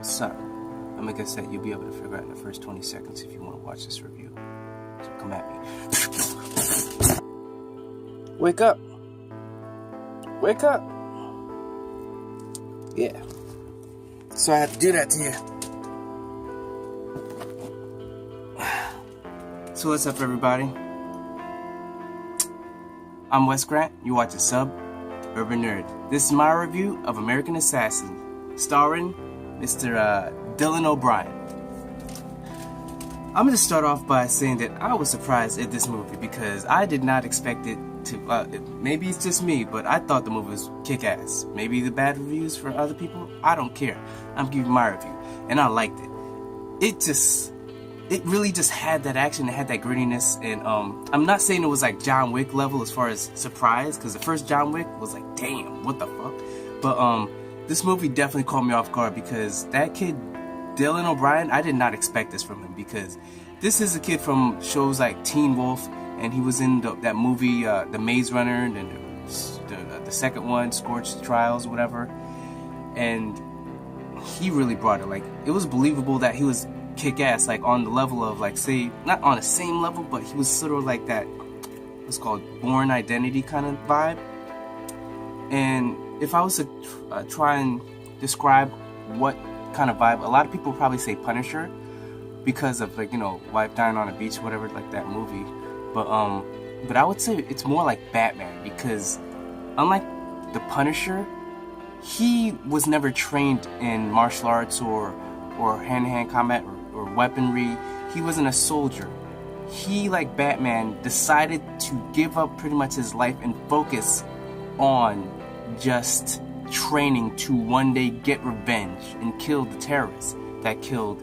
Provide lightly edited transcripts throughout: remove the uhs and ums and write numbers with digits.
What's up? I'm gonna guess that you'll be able to figure out in the first 20 seconds if you want to watch this review. So come at me. Wake up! Wake up! Yeah. So I had to do that to you. So what's up, everybody? I'm Wes Grant. You watch a Sub Urban Nerd. This is my review of American Assassin, starring Mr. Dylan O'Brien. I'm going to start off by saying that I was surprised at this movie because I did not expect it to, maybe it's just me, but I thought the movie was kick-ass. Maybe the bad reviews for other people, I don't care. I'm giving my review, and I liked it. It really just had that action, it had that grittiness, and I'm not saying it was like John Wick level as far as surprise, because the first John Wick was like, damn, what the fuck? But this movie definitely caught me off guard because that kid, Dylan O'Brien, I did not expect this from him because this is a kid from shows like Teen Wolf, and he was in that movie, The Maze Runner, and then the second one, Scorched Trials, whatever, and he really brought it. Like, it was believable that he was kick-ass, like on the level of, like, say, not on the same level, but he was sort of like that, what's called Born Identity kind of vibe. And if I was to try and describe what kind of vibe, a lot of people probably say Punisher because of, like, you know, wife dying on a beach, whatever, like that movie. But I would say it's more like Batman because unlike the Punisher, he was never trained in martial arts or hand-to-hand combat or weaponry. He wasn't a soldier. He, like Batman, decided to give up pretty much his life and focus on just training to one day get revenge and kill the terrorists that killed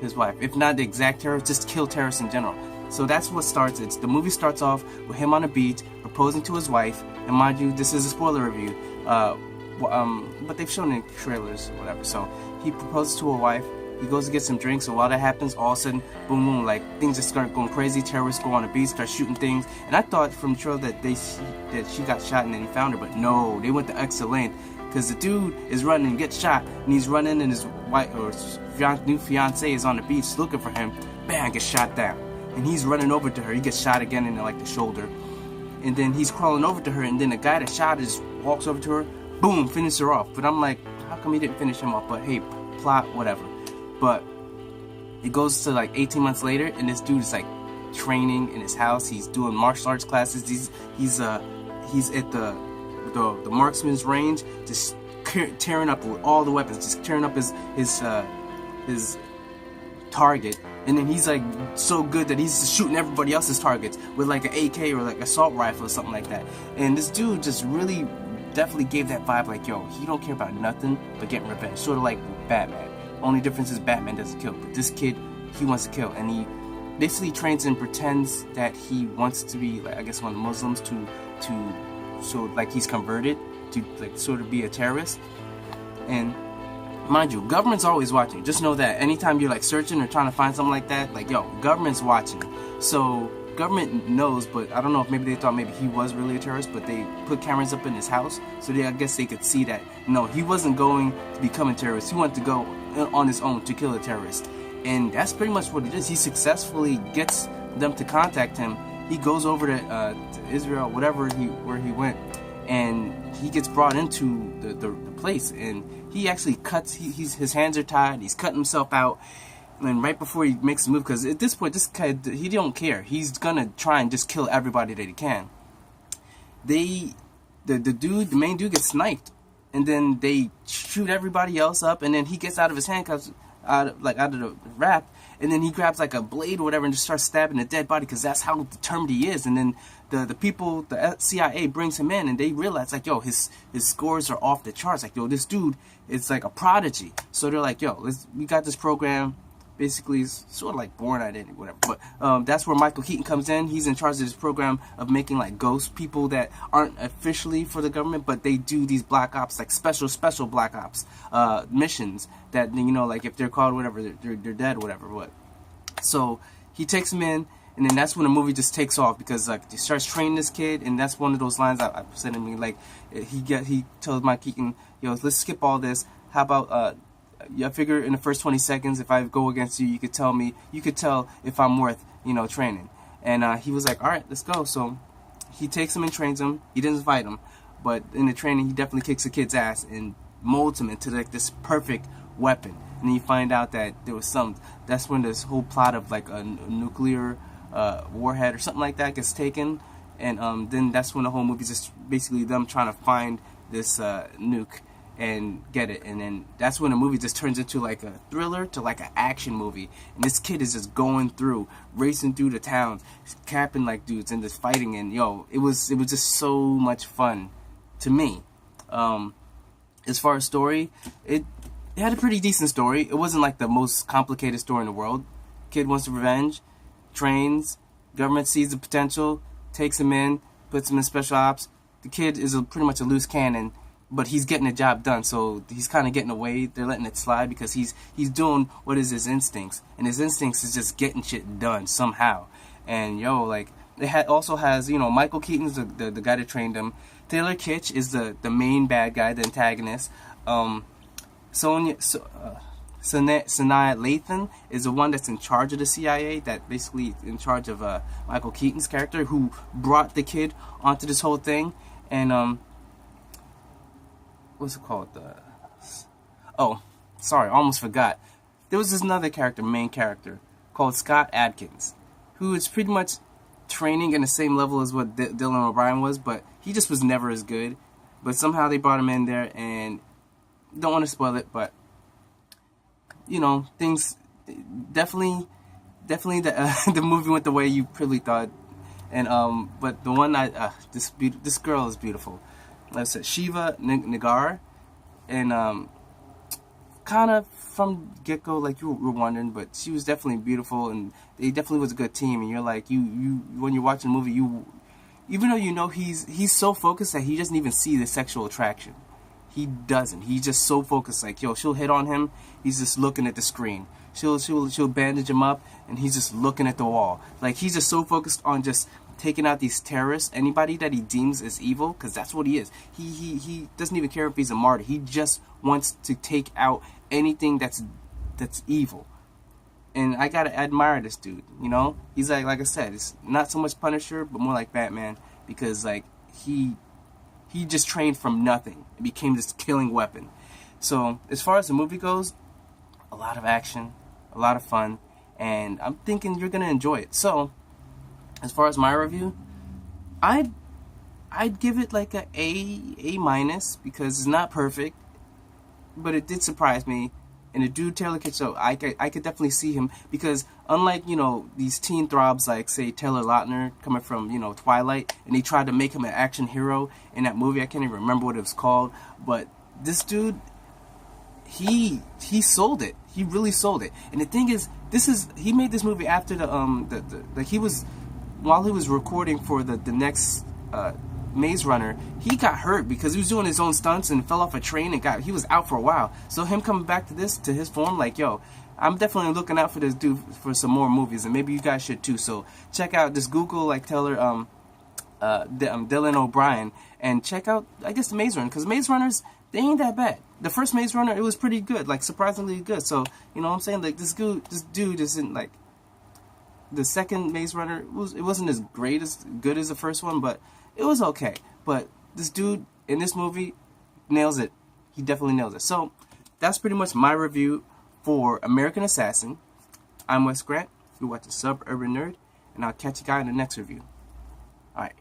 his wife. If not the exact terrorists, just kill terrorists in general. So that's what starts it. The movie starts off with him on a beach proposing to his wife, and mind you, this is a spoiler review, but they've shown it in trailers or whatever. So he proposes to a wife, he goes to get some drinks, so while that happens, all of a sudden, boom, boom, like, things just start going crazy, terrorists go on the beach, start shooting things, and I thought from the trailer that she got shot and then he found her, but no, they went the extra length, because the dude is running and gets shot, and he's running and his wife, or his new fiance is on the beach looking for him, bam, gets shot down, and he's running over to her, he gets shot again in, like, the shoulder, and then he's crawling over to her, and then the guy that shot her just walks over to her, boom, finish her off, but I'm like, how come he didn't finish him off? But hey, plot, whatever. But it goes to like 18 months later, and this dude is like training in his house. He's doing martial arts classes. He's at the marksman's range, just tearing up with all the weapons, just tearing up his target. And then he's like so good that he's just shooting everybody else's targets with like an AK or like assault rifle or something like that. And this dude just really definitely gave that vibe, like, yo, he don't care about nothing but getting revenge, sort of like Batman. Only difference is Batman doesn't kill, but this kid, he wants to kill, and he basically trains and pretends that he wants to be, like, I guess, one of the Muslims so like he's converted to, like, sort of be a terrorist. And mind you, government's always watching. Just know that anytime you're like searching or trying to find something like that, like, yo, government's watching. So government knows, but I don't know if maybe they thought maybe he was really a terrorist, but they put cameras up in his house, so I guess they could see that, no, he wasn't going to become a terrorist. He wanted to go on his own to kill a terrorist. And that's pretty much what it is. He successfully gets them to contact him. He goes over to Israel, where he went, and he gets brought into the place, and he actually cuts, his hands are tied, he's cutting himself out. And right before he makes the move, because at this point, this guy, he don't care. He's gonna try and just kill everybody that he can. The main dude gets sniped, and then they shoot everybody else up, and then he gets out of his handcuffs, out of the wrap, and then he grabs like a blade or whatever and just starts stabbing the dead body, because that's how determined he is. And then the people, the CIA brings him in, and they realize, like, yo, his scores are off the charts. Like, yo, this dude is like a prodigy. So they're like, yo, we got this program. Basically, it's sort of like Born Identity, whatever. But that's where Michael Keaton comes in. He's in charge of this program of making like ghost people that aren't officially for the government, but they do these black ops, like special black ops missions that, you know, like if they're called whatever, they're dead, whatever. What? So he takes him in, and then that's when the movie just takes off, because like he starts training this kid, and that's one of those lines I said to me, like he tells Mike Keaton, yo, let's skip all this. How about I figure in the first 20 seconds, if I go against you, you could tell if I'm worth, training. And he was like, all right, let's go. So he takes him and trains him. He doesn't fight him, but in the training, he definitely kicks the kid's ass and molds him into like this perfect weapon. And then you find out that there was that's when this whole plot of like a nuclear warhead or something like that gets taken. And then that's when the whole movie's just basically them trying to find this nuke and get it. And then that's when the movie just turns into like a thriller to like an action movie. And this kid is just going through, racing through the towns, capping like dudes and just fighting. And it was just so much fun to me. As far as story, it had a pretty decent story. It wasn't like the most complicated story in the world. Kid wants revenge, trains, government sees the potential, takes him in, puts him in special ops. The kid is pretty much a loose cannon, but he's getting the job done, so he's kind of getting away. They're letting it slide because he's doing what is his instincts, and his instincts is just getting shit done somehow. And also has Michael Keaton's the guy that trained him. Taylor Kitsch is the main bad guy, the antagonist. Sanaa Lathan is the one that's in charge of the CIA, that basically in charge of Michael Keaton's character, who brought the kid onto this whole thing. And what's it called? Oh, sorry, almost forgot. There was this another character, main character, called Scott Adkins, who is pretty much training in the same level as what Dylan O'Brien was, but he just was never as good. But somehow they brought him in there, and don't want to spoil it, but things definitely the movie went the way you probably thought. And but the one this girl is beautiful. Like I said, Shiva Nagar, and kind of from get-go, like you were wondering, but she was definitely beautiful, and they definitely was a good team. And you're like, you when you're watching the movie, even though he's so focused that he doesn't even see the sexual attraction. He doesn't. He's just so focused. Like, she'll hit on him. He's just looking at the screen. She'll bandage him up, and he's just looking at the wall. Like, he's just so focused on just taking out these terrorists, anybody that he deems as evil, because that's what he is. He doesn't even care if he's a martyr. He just wants to take out anything that's evil. And I gotta admire this dude. He's like I said, it's not so much Punisher, but more like Batman, because like he just trained from nothing and became this killing weapon. So as far as the movie goes, a lot of action, a lot of fun, and I'm thinking you're gonna enjoy it. So as far as my review, I'd give it like a A minus, because it's not perfect, but it did surprise me. And the dude Taylor Kitsch, so I could definitely see him, because unlike these teen throbs like say Taylor Lautner coming from Twilight, and they tried to make him an action hero in that movie. I can't even remember what it was called, but this dude, he sold it. He really sold it. And the thing is, he made this movie after while he was recording for the next Maze Runner. He got hurt because he was doing his own stunts and fell off a train and he was out for a while. So him coming back to his form, like, yo, I'm definitely looking out for this dude for some more movies, and maybe you guys should too. So check out this Google like Taylor Dylan O'Brien, and check out, I guess, the Maze Runner, because Maze Runners, they ain't that bad. The first Maze Runner, it was pretty good, like surprisingly good. So you know what I'm saying, like this dude isn't like the second Maze Runner. It wasn't as good as the first one, but it was okay. But this dude in this movie nails it. He definitely nails it. So that's pretty much my review for American Assassin. I'm Wes Grant. You're watching Suburban Nerd, and I'll catch you guys in the next review. Alright.